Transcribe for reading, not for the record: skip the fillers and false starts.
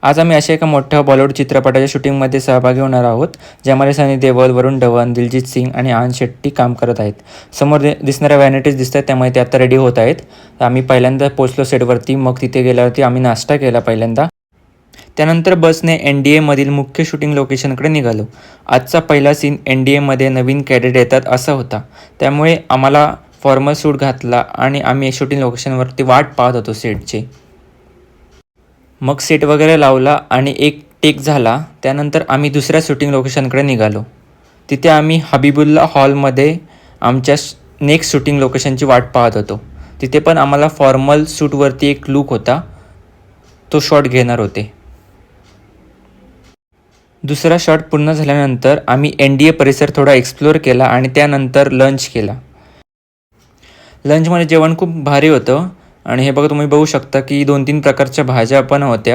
आज आम्ही अशा एका मोठ्या बॉलिवूड चित्रपटाच्या शूटिंगमध्ये सहभागी होणार आहोत, ज्यामध्ये सनी देओल, वरुण धवन, दिलजीत सिंग आणि आनंद शेट्टी काम करत आहेत. समोर दिसणाऱ्या व्हॅनिटीज दिसत आहेत, त्यामुळे ते आता रेडी होत आहेत. आम्ही पहिल्यांदा पोचलो सेटवरती. मग तिथे गेल्यावरती आम्ही नाश्ता केला पहिल्यांदा. त्यानंतर बसने NDAमधील मुख्य शूटिंग लोकेशनकडे निघालो. आजचा पहिला सीन NDAमध्ये नवीन कॅडेट येतात असा होता, त्यामुळे आम्हाला फॉर्मल सूट घातला आणि आम्ही शूटिंग लोकेशनवरती वाट पाहत होतो सेटची. मग सेट वगैरे लावला आणि एक टेक झाला. त्यानंतर आम्ही दुसऱ्या शूटिंग लोकेशनकडे निघालो. तिथे आम्ही हबीबुल्ला हॉलमध्ये आमच्या नेक्स्ट शूटिंग लोकेशनची वाट पाहत होतो. तिथे पण आम्हाला फॉर्मल सूटवरती एक लूक होता, तो शॉट घेणार होते. दुसरा शॉट पूर्ण झाल्यानंतर आम्ही NDA परिसर थोडा एक्सप्लोअर केला आणि त्यानंतर लंच केला. लंचमध्ये जेवण खूप भारी होतं आणि हे बघा तुम्ही बघू शकता की 2-3 प्रकारच्या भाज्या पण होत्या.